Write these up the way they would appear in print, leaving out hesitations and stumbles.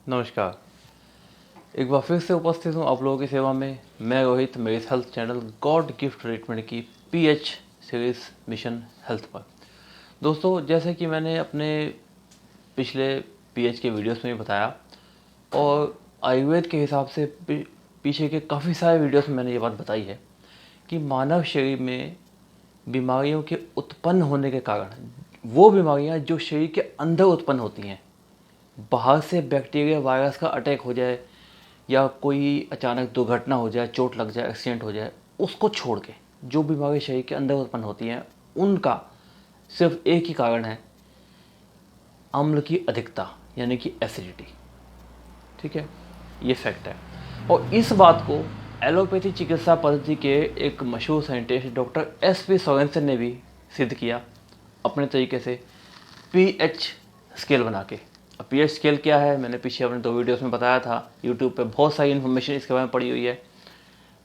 नमस्कार। एक बार फिर से उपस्थित हूँ आप लोगों की सेवा में। मैं रोहित, मेरे health channel God gift treatment की पीएच सीरीज मिशन हेल्थ पर। दोस्तों, जैसे कि मैंने अपने पिछले पीएच के वीडियोस में भी बताया और आयुर्वेद के हिसाब से पीछे के काफ़ी सारे वीडियोस में मैंने ये बात बताई है कि मानव शरीर में बीमारियों के उत्पन्न होने के कारण, वो बीमारियां जो शरीर के अंदर उत्पन्न होती हैं, बाहर से बैक्टीरिया वायरस का अटैक हो जाए या कोई अचानक दुर्घटना हो जाए, चोट लग जाए, एक्सीडेंट हो जाए, उसको छोड़ के जो बीमारी शरीर के अंदर उत्पन्न होती हैं उनका सिर्फ एक ही कारण है, अम्ल की अधिकता, यानी कि एसिडिटी। ठीक है, ये फैक्ट है। और इस बात को एलोपैथी चिकित्सा पद्धति के एक मशहूर साइंटिस्ट डॉक्टर एस.पी. सोरेनसन ने भी सिद्ध किया अपने तरीके से, पीएच स्केल बना के। अब पीएच स्केल क्या है, मैंने पीछे अपने 2 वीडियोस में बताया था। यूट्यूब पे बहुत सारी इन्फॉर्मेशन इसके बारे में पड़ी हुई है,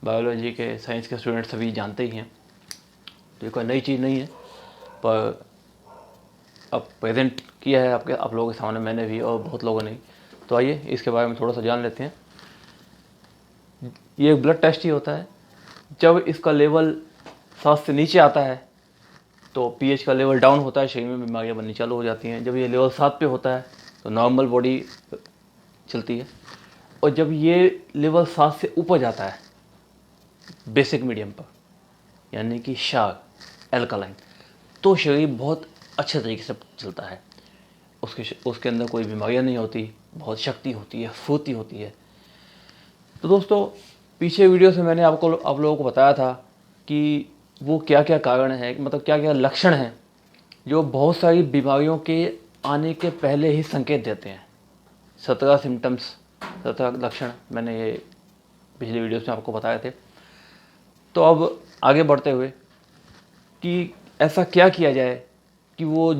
बायोलॉजी के, साइंस के स्टूडेंट सभी जानते ही हैं, तो ये कोई नई चीज़ नहीं है। पर अब प्रेजेंट किया है आप लोगों के सामने मैंने भी और बहुत लोगों ने। तो आइए इसके बारे में थोड़ा सा जान लेते हैं। ये एक ब्लड टेस्ट ही होता है। जब इसका लेवल 7 से नीचे आता है तो पीएच का लेवल डाउन होता है, शरीर में बीमारियां बननी चालू हो जाती हैं। जब ये लेवल 7 पे होता है तो नॉर्मल बॉडी चलती है, और जब ये लेवल 7 से ऊपर जाता है बेसिक मीडियम पर, यानी कि क्षार, एल्कालाइन, तो शरीर बहुत अच्छे तरीके से चलता है। उसके अंदर कोई बीमारियां नहीं होती, बहुत शक्ति होती है, फुर्ती होती है। तो दोस्तों, पीछे वीडियो से मैंने आप लोगों को बताया था कि वो क्या क्या कारण है, मतलब क्या क्या लक्षण हैं जो बहुत सारी बीमारियों के आने के पहले ही संकेत देते हैं। 17 सिम्टम्स, 17 लक्षण मैंने ये पिछले वीडियोस में आपको बताए थे। तो अब आगे बढ़ते हुए कि ऐसा क्या किया जाए कि वो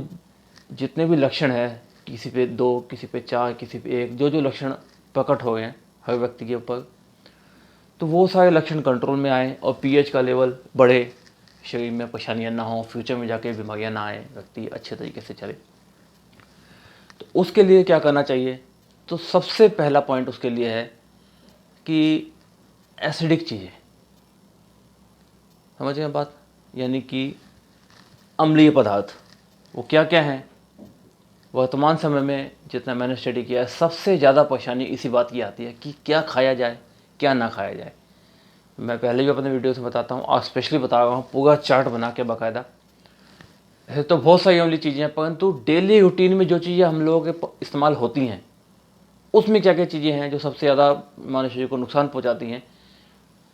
जितने भी लक्षण हैं, किसी पे 2, किसी पे 4, किसी पे 1, जो जो लक्षण प्रकट हो गए हैं हर व्यक्ति के ऊपर, तो वो सारे लक्षण कंट्रोल में आए और पीएच का लेवल बढ़े, शरीर में परेशानियाँ ना हो, फ्यूचर में जाके बीमारियाँ ना आए, व्यक्ति अच्छे तरीके से चले। तो उसके लिए क्या करना चाहिए? तो सबसे पहला पॉइंट उसके लिए है कि एसिडिक चीज़ें, समझ गए बात, यानी कि अम्लीय पदार्थ। वो क्या क्या हैं? वर्तमान समय में जितना मैंने स्टडी किया है, सबसे ज़्यादा परेशानी इसी बात की आती है कि क्या खाया जाए, क्या ना खाया जाए। मैं पहले भी अपने वीडियो से बताता हूँ और स्पेशली बता रहा हूँ पूरा चार्ट बना के बाकायदा। ऐसे तो बहुत सारी अम्लीय चीज़ें हैं, परंतु डेली रूटीन में जो चीज़ें हम लोगों के इस्तेमाल होती हैं उसमें क्या क्या चीज़ें हैं जो सबसे ज़्यादा मानव शरीर को नुकसान पहुँचाती हैं,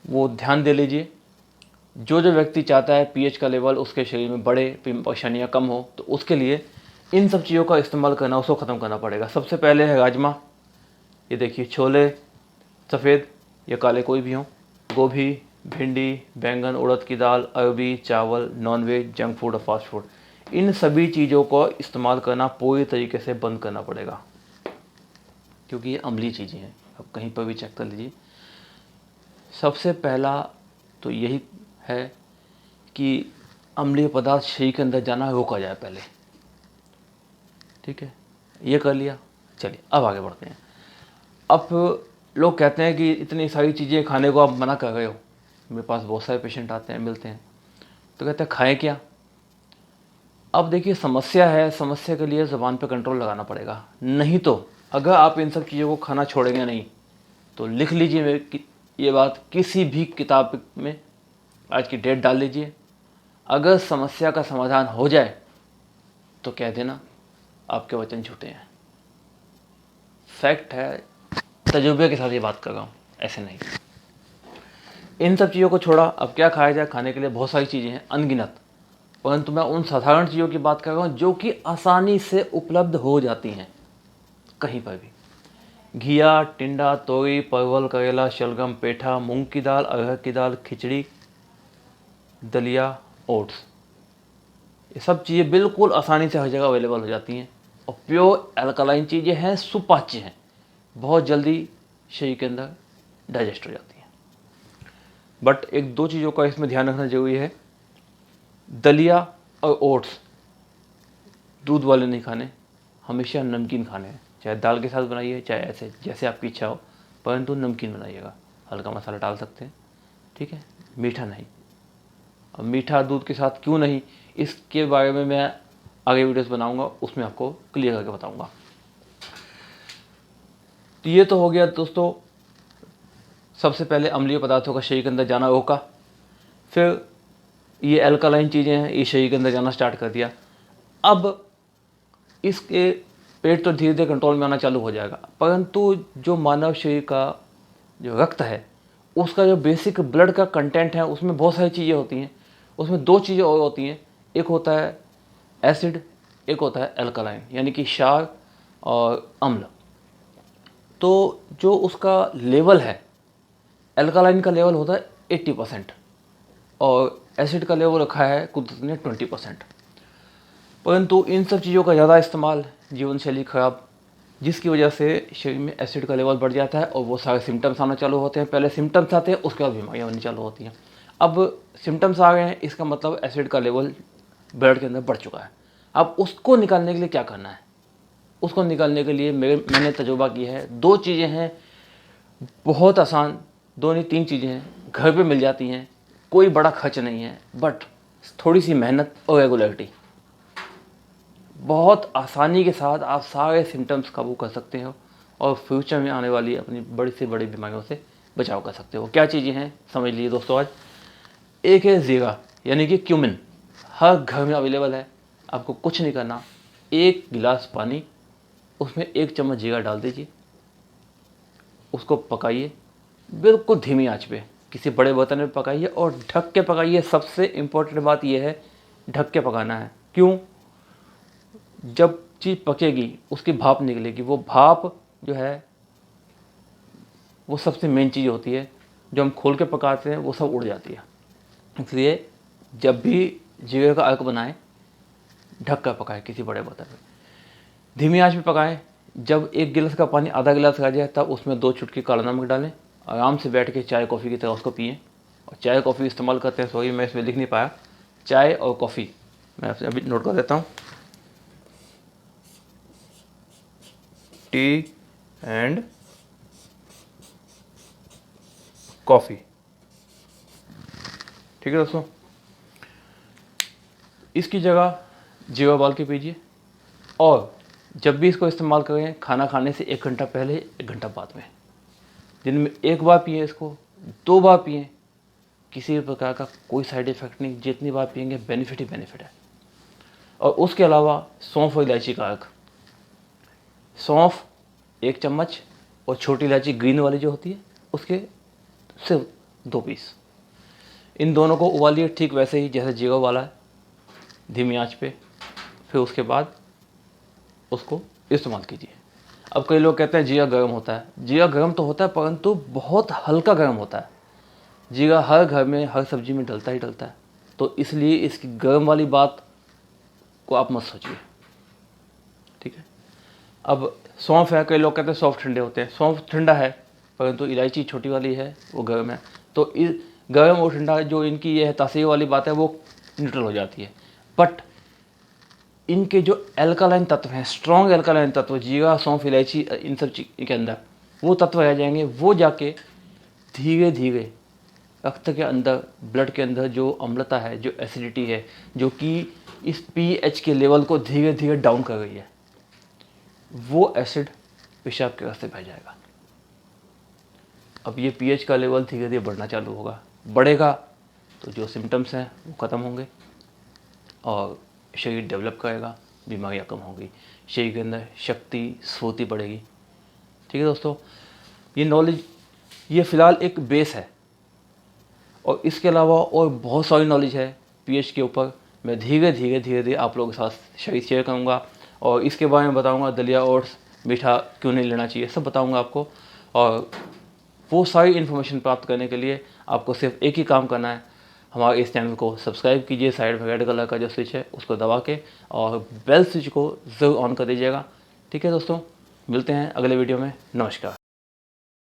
वो ध्यान दे लीजिए। जो जो व्यक्ति चाहता है पीएच का लेवल उसके शरीर में बढ़े, परेशानियाँ कम हो, तो उसके लिए इन सब चीज़ों का इस्तेमाल करना, उसको ख़त्म करना पड़ेगा। सबसे पहले है राजमा। ये देखिए, छोले, सफ़ेद या काले कोई भी हों, गोभी, भिंडी, बैंगन, उड़द की दाल, अरबी, चावल, नॉनवेज, जंक फूड और फास्ट फूड, इन सभी चीज़ों को इस्तेमाल करना पूरी तरीके से बंद करना पड़ेगा, क्योंकि ये अम्लीय चीज़ें हैं। अब कहीं पर भी चेक कर लीजिए। सबसे पहला तो यही है कि अम्लीय पदार्थ शरीर के अंदर जाना रोका जाए पहले। ठीक है, ये कर लिया। चलिए अब आगे बढ़ते हैं। अब लोग कहते हैं कि इतनी सारी चीज़ें खाने को आप मना कर रहे हो। मेरे पास बहुत सारे पेशेंट आते हैं, मिलते हैं, तो कहते हैं खाएं क्या। अब देखिए, समस्या है, समस्या के लिए ज़बान पे कंट्रोल लगाना पड़ेगा। नहीं तो अगर आप इन सब चीज़ों को खाना छोड़ेंगे नहीं, तो लिख लीजिए ये बात किसी भी किताब में, आज की डेट डाल लीजिए। अगर समस्या का समाधान हो जाए तो कह देना आपके वचन झूठे हैं। फैक्ट है, तजुर्बे के साथ ये बात कर रहा हूँ, ऐसे नहीं। इन सब चीज़ों को छोड़ा अब क्या खाया जाए? खाने के लिए बहुत सारी चीज़ें हैं, अनगिनत, परंतु मैं उन साधारण चीज़ों की बात कर रहा हूँ जो कि आसानी से उपलब्ध हो जाती हैं कहीं पर भी। घिया, टिंडा, तोरी, परवल, करेला, शलगम, पेठा, मूंग की दाल, अरहर की दाल, खिचड़ी, दलिया, ओट्स, ये सब चीज़ें बिल्कुल आसानी से हर जगह अवेलेबल हो जाती हैं और प्योर एल्कलाइन चीज़ें हैं, सुपाच्य हैं, बहुत जल्दी शरीर के अंदर डाइजेस्ट हो जाती हैं। बट एक दो चीज़ों का इसमें ध्यान रखना जरूरी है। दलिया और ओट्स दूध वाले नहीं खाने, हमेशा नमकीन खाने हैं, चाहे दाल के साथ बनाइए, चाहे ऐसे जैसे आपकी इच्छा हो, परंतु नमकीन बनाइएगा। हल्का मसाला डाल सकते हैं, ठीक है, मीठा नहीं। अब मीठा दूध के साथ क्यों नहीं, इसके बारे में मैं आगे वीडियोस बनाऊंगा, उसमें आपको क्लियर करके बताऊंगा। तो ये तो हो गया दोस्तों, सबसे पहले अम्लीय पदार्थों का शरीर के अंदर जाना रोका। फिर ये अल्कलाइन चीज़ें हैं, ये शरीर के अंदर जाना स्टार्ट कर दिया। अब इसके पेट तो धीरे धीरे कंट्रोल में आना चालू हो जाएगा, परंतु जो मानव शरीर का जो रक्त है, उसका जो बेसिक ब्लड का कंटेंट है, उसमें बहुत सारी चीज़ें होती हैं। उसमें दो चीज़ें और होती हैं, एक होता है एसिड, एक होता है अल्कलाइन, यानी कि क्षार और अम्ल। तो जो उसका लेवल है, अल्कलाइन का लेवल होता है 80% और एसिड का लेवल रखा है कुदरत ने 20%। परंतु इन सब चीज़ों का ज़्यादा इस्तेमाल, जीवन शैली खराब, जिसकी वजह से शरीर में एसिड का लेवल बढ़ जाता है और वो सारे सिम्टम्स आना चालू होते हैं। पहले सिम्टम्स आते हैं, उसके बाद बीमारियाँ बननी चालू होती हैं। अब सिम्टम्स आ गए हैं, इसका मतलब एसिड का लेवल ब्लड के अंदर बढ़ चुका है। अब उसको निकालने के लिए क्या करना है? उसको निकालने के लिए मैंने तजुर्बा किया है। दो चीज़ें हैं, बहुत आसान, दो नहीं 3 चीज़ें हैं, घर पे मिल जाती हैं, कोई बड़ा खर्च नहीं है, बट थोड़ी सी मेहनत और रेगुलरिटी। बहुत आसानी के साथ आप सारे सिम्टम्स काबू कर सकते हो और फ्यूचर में आने वाली अपनी बड़ी से बड़ी बीमारियों से बचाव कर सकते हो। क्या चीज़ें हैं समझ लीजिए दोस्तों। आज एक है जीरा, यानी कि क्यूमिन, हर घर में अवेलेबल है। आपको कुछ नहीं करना, 1 गिलास पानी, उसमें 1 चम्मच जीरा डाल दीजिए, उसको पकाइए बिल्कुल धीमी आंच पे, किसी बड़े बर्तन में पकाइए और ढक के पकाइए। सबसे इम्पोर्टेंट बात यह है, ढक के पकाना है। क्यों? जब चीज़ पकेगी उसकी भाप निकलेगी, वो भाप जो है वो सबसे मेन चीज़ होती है। जो हम खोल के पकाते हैं वो सब उड़ जाती है। इसलिए जब भी जीरे का अर्क बनाएं, ढक कर पकाएं किसी बड़े बर्तन में, धीमी आंच पे पकाएं। जब 1 गिलास का पानी आधा गिलास रह जाए तब उसमें 2 चुटकी काला नमक डालें, आराम से बैठ के चाय कॉफ़ी की तरह उसको पिएं। और चाय कॉफ़ी इस्तेमाल करते हैं, सॉरी मैं इसमें लिख नहीं पाया, चाय और कॉफ़ी मैं आपसे अभी नोट कर देता हूँ, टी एंड कॉफ़ी, ठीक है दोस्तों। इसकी जगह जीरा उबाल के पीजिए और जब भी इसको इस्तेमाल करें, खाना खाने से 1 घंटा पहले, 1 घंटा बाद में। दिन में 1 बार पिए इसको, 2 बार पिए, किसी भी प्रकार का कोई साइड इफ़ेक्ट नहीं। जितनी बार पिएंगे बेनिफिट ही बेनिफिट है। और उसके अलावा सौंफ और इलायची का अर्क, सौंफ 1 चम्मच और छोटी इलायची ग्रीन वाली जो होती है उसके सिर्फ 2 पीस, इन दोनों को उबालिए ठीक वैसे ही जैसे जीरा वाला है, धीमी आंच पे। फिर उसके बाद उसको इस्तेमाल कीजिए। अब कई लोग कहते हैं जीरा गर्म होता है, जीरा गर्म तो होता है परंतु बहुत हल्का गर्म होता है। जीरा हर घर में हर सब्जी में डलता ही डलता है, तो इसलिए इसकी गर्म वाली बात को आप मत सोचिए, ठीक है। अब सौंफ है, कई लोग कहते हैं सौंफ ठंडे होते हैं, सौंफ ठंडा है परंतु इलायची छोटी वाली है वो गर्म है। तो इस गर्म और ठंडा जो इनकी ये है तासीर वाली बात है वो न्यूट्रल हो जाती है। बट इनके जो अल्कलाइन तत्व हैं, स्ट्रॉन्ग अल्कलाइन तत्व, जीरा सौंफ इलायची, इन सब चीज़ के अंदर वो तत्व रह जाएंगे, वो जाके धीरे धीरे रक्त के अंदर, ब्लड के अंदर जो अम्लता है, जो एसिडिटी है, जो कि इस pH के लेवल को धीरे धीरे डाउन कर रही है, वो एसिड पेशाब के रास्ते बह जाएगा। अब ये pH का लेवल धीरे धीरे बढ़ना चालू होगा, बढ़ेगा तो जो सिम्टम्स हैं वो ख़त्म होंगे और शरीर डेवलप करेगा, बीमारियाँ कम होंगी, शरीर के अंदर शक्ति स्फूर्ति बढ़ेगी, ठीक है दोस्तों। ये नॉलेज, ये फ़िलहाल एक बेस है और इसके अलावा और बहुत सारी नॉलेज है pH के ऊपर। मैं धीरे धीरे आप लोगों के साथ शेयर करूँगा और इसके बारे में बताऊँगा, दलिया ओट्स मीठा क्यों नहीं लेना चाहिए, सब बताऊँगा आपको। और वो सारी इन्फॉर्मेशन प्राप्त करने के लिए आपको सिर्फ एक ही काम करना है, हमारे इस चैनल को सब्सक्राइब कीजिए, साइड में रेड कलर का जो स्विच है उसको दबा के, और बेल स्विच को ज़रूर ऑन कर दीजिएगा, ठीक है दोस्तों। मिलते हैं अगले वीडियो में, नमस्कार।